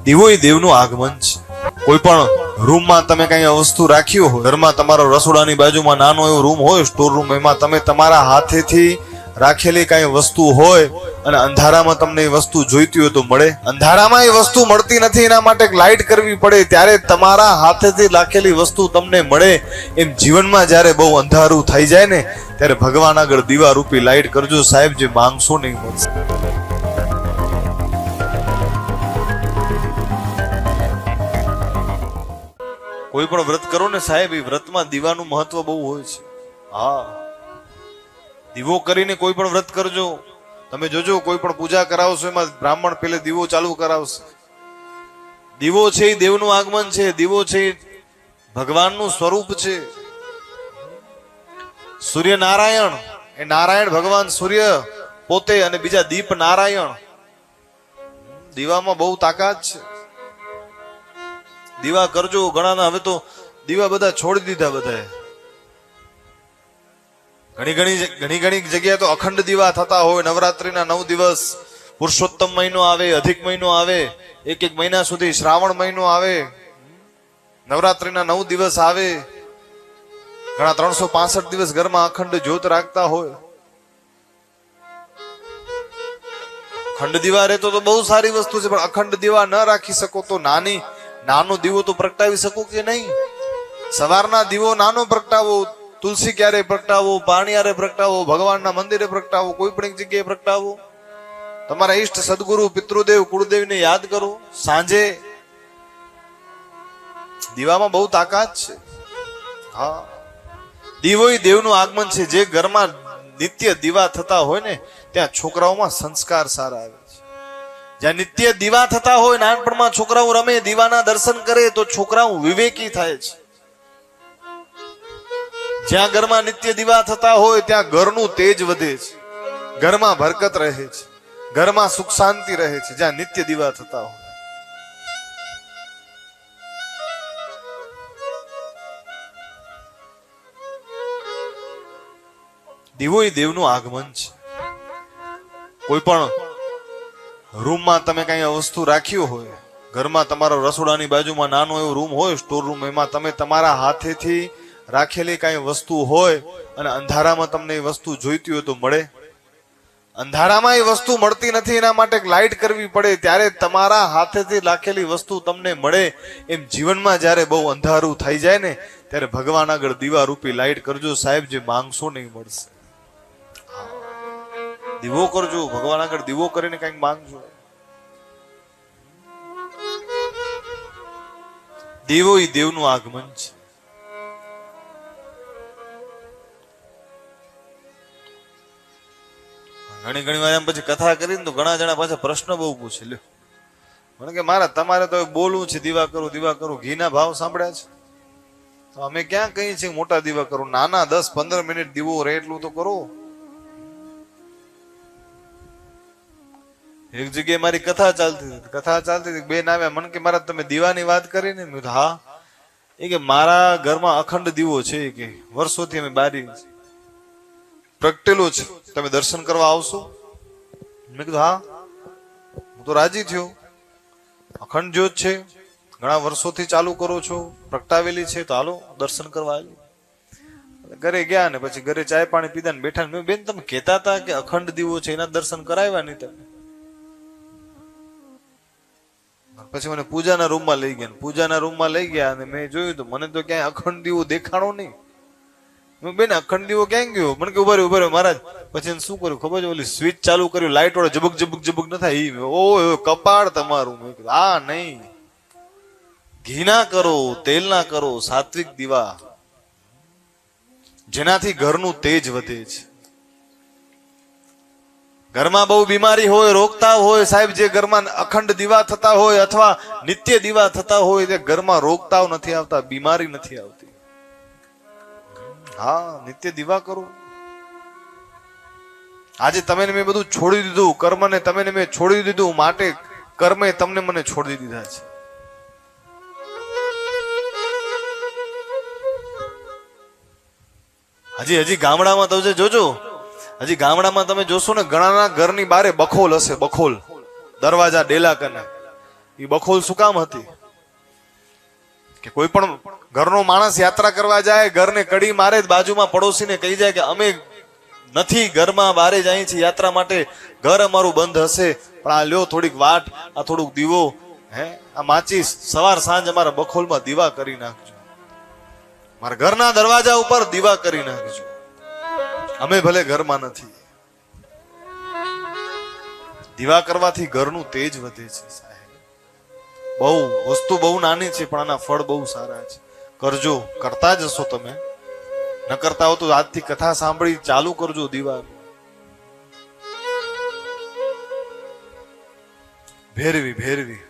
દીવો એ દેવનું આગમન છે. કોઈ પણ રૂમમાં તમે કઈ વસ્તુ રાખ્યું હોય, ઘરમાં તમારો રસોડાની બાજુમાં નાનો એવો રૂમ હોય, સ્ટોર રૂમ, એમાં તમે તમારા હાથેથી રાખેલી કઈ વસ્તુ હોય અને અંધારામાં તમને એ વસ્તુ જોઈતી હોય તો મળે. અંધારામાં એ વસ્તુ મળતી નથી, એના માટે લાઈટ કરવી પડે ત્યારે તમારા હાથેથી રાખેલી વસ્તુ તમને મળે. એમ જીવનમાં જ્યારે બહુ અંધારું થઈ જાય ને ત્યારે ભગવાન આગળ દીવા રૂપી લાઈટ કરજો સાહેબ, જે માંગશો નહીં મળશે. કોઈ પણ વ્રત કરો ને સાહેબ, એ વ્રતમાં દીવાનું મહત્વ બહુ હોય છે. હા, દીવો કરીને કોઈ પણ વ્રત કરજો. તમે જોજો કોઈ પણ પૂજા કરાવશો એમાં બ્રાહ્મણ પેલે દીવો ચાલુ કરાવશે. દીવો છે એ દેવનું આગમન છે, દીવો છે એ ભગવાનનું સ્વરૂપ છે. સૂર્ય નારાયણ, એ નારાયણ ભગવાન સૂર્ય પોતે, અને બીજા દીપ નારાયણ. દીવામાં બહુ તાકાત છે. દીવા કરજો. ઘણા હવે તો દીવા બધા છોડી દીધા બધાએ. ઘણી જગ્યાએ તો અખંડ દીવા થતા હોય. નવરાત્રીના 9 દિવસ, પુરુષોત્તમ મહિનો આવે, અધિક મહિનો આવે, એક મહિના સુધી શ્રાવણ મહિનો આવે, નવરાત્રીના 9 દિવસ આવે. ઘણા 365 દિવસ ઘરમાં અખંડ જ્યોત રાખતા હોય. અખંડ દીવા રહેતો તો બહુ સારી વસ્તુ છે, પણ અખંડ દીવા ન રાખી શકો તો નાનો દીવો તો પ્રગટાવી શકો કે નહીં? સવારના દીવો નાનો પ્રગટાવો, તુલસી ક્યારે પ્રગટાવો, પાણીયારે પ્રગટાવો, ભગવાનના મંદિરે પ્રગટાવો, કોઈ પણ એક જગ્યાએ પ્રગટાવો. તમારા ઈષ્ટ સદગુરુ, પિતૃદેવ, કુળદેવને યાદ કરો. સાંજે દીવામાં બહુ તાકાત છે. હા, દીવો એ દેવનું આગમન છે. જે ઘરમાં નિત્ય દીવા થતા હોય ને ત્યાં છોકરાઓમાં સંસ્કાર સારા આવે છે. જ્યાં નિત્ય દીવા થતા હોય, નાનપણમાં છોકરાઓ રમે, દીવાના દર્શન કરે તો છોકરાઓ વિવેકી થાય છે. જ્યાં ઘરમાં નિત્ય દીવા થતા હોય ત્યાં ઘરનું તેજ વધે છે, ઘરમાં બરકત રહે છે, ઘરમાં સુખ શાંતિ રહે છે. જ્યાં નિત્ય દીવા થતા હોય. દીવો એ દેવનું આગમન છે. કોઈ પણ રૂમમાં તમે કઈ વસ્તુ રાખ્યું હોય, ઘરમાં તમારો રસોડાની બાજુમાં નાનો એવો રૂમ હોય, સ્ટોર રૂમ, એમાં તમે તમારા હાથેથી રાખેલી કઈ વસ્તુ હોય અને અંધારામાં તમને એ વસ્તુ જોઈતી હોય તો મળે. અંધારામાં એ વસ્તુ મળતી નથી, એના માટે લાઈટ કરવી પડે ત્યારે તમારા હાથેથી રાખેલી વસ્તુ તમને મળે. એમ જીવનમાં જ્યારે બહુ અંધારું થઈ જાય ને ત્યારે ભગવાન આગળ દીવા રૂપી લાઈટ કરજો સાહેબ, જે માંગશો નહીં મળશે. દીવો કરજો, ભગવાન આગળ દીવો કરીને કઈક માંગજો. દીવો એ દેવનું આગમન છે. ઘણી વાર એમ પછી કથા કરીને તો ઘણા જણા પાછા પ્રશ્ન બહુ પૂછે. લ્યો, મને કે મારા તમારે તો બોલવું છે, દીવા કરું. ઘીના ભાવ સાંભળ્યા છે તો અમે ક્યાં કહીએ છીએ મોટા દીવા કરું? નાના 10-15 મિનિટ દીવો રહે એટલું તો કરો. એક જગ્યાએ મારી કથા ચાલતી હતી. બેન આવ્યા, મને કે મારા તમે દીવાની વાત કરી ને? મેં હા. એ કે મારા ઘરમાં અખંડ દીવો છે, કે વર્ષોથી અમે બારી પ્રગટેલો છે, તમે દર્શન કરવા આવશો? મેં કીધું હા. હું તો રાજી થયો. અખંડ જ્યોત છે, ઘણા વર્ષોથી ચાલુ કરો છો, પ્રગટાવેલી છે, તો હાલો દર્શન કરવા આવી. ઘરે ગયા ને પછી ઘરે ચાય પાણી પીધા ને બેઠા. મેં બેન તમે કહેતા હતા કે અખંડ દીવો છે, એના દર્શન કરાવ્યા નહીં તમે? પછી મને પૂજાના રૂમમાં લઈ ગયા અને મેં જોયું તો મને તો ક્યાંય અખંડ દીવો દેખાણો નહીં. બેન અખંડ દીવો ક્યાં ગયો? મને કે ઉભા રહ્યો મહારાજ. પછી શું કર્યું ખબર છે? ઓલી સ્વિચ ચાલુ કર્યું, લાઈટ વાળો જબક ન થાય. ઓ કપાળ તમારું. મેં કીધું આ નહીં, ઘી ના કરો, તેલ ના કરો, સાત્વિક દીવા, જેનાથી ઘરનું તેજ વધે છે. ઘરમાં બહુ બીમારી હોય, રોગતાવ હોય સાહેબ, જે ઘરમાં અખંડ દીવા થતા હોય અથવા નિત્ય દીવા થતા હોય તે ઘરમાં રોગતાવ નથી આવતા, બીમારી નથી આવતી. હા, નિત્ય દીવા કરો. આજે તમે મેં બધું છોડી દીધું, કર્મને તમે મેં છોડી દીધું, માટે કર્મે તમને મને છોડી દીધા છે. હજી ગામડામાં તો જોજો, હજી ગામડામાં તમે જોશો ને ઘણાના ઘરની બારે બખોલ હશે, બખોલ દરવાજા ડેલા કને. એ બખોલ શું કામ હતી કે કોઈ પણ ઘરનો માણસ યાત્રા કરવા જાય, ઘરને કડી મારે, બાજુમાં પડોશીને કહી જાય કે અમે નથી ઘરમાં, બારે જાય છે યાત્રા માટે, ઘર અમારું બંધ હશે, પણ આ લ્યો થોડીક વાટ, આ થોડુંક દીવો, આ માચીસ, સવાર સાંજ અમારા બખોલમાં દીવા કરી નાખજો, મારા ઘરના દરવાજા ઉપર દીવા કરી નાખજો, અમે ભલે ઘરમાં નથી. દીવા કરવાથી ઘરનું તેજ વધે છે સાહેબ. બહુ વસ્તુ બહુ નાની છે પણ આના ફળ બહુ સારા છે. કરજો, કરતા જશો તમે. ન કરતા હો તો આજથી કથા સાંભળી ચાલુ કરજો દીવા. ભેરવી ભેરવી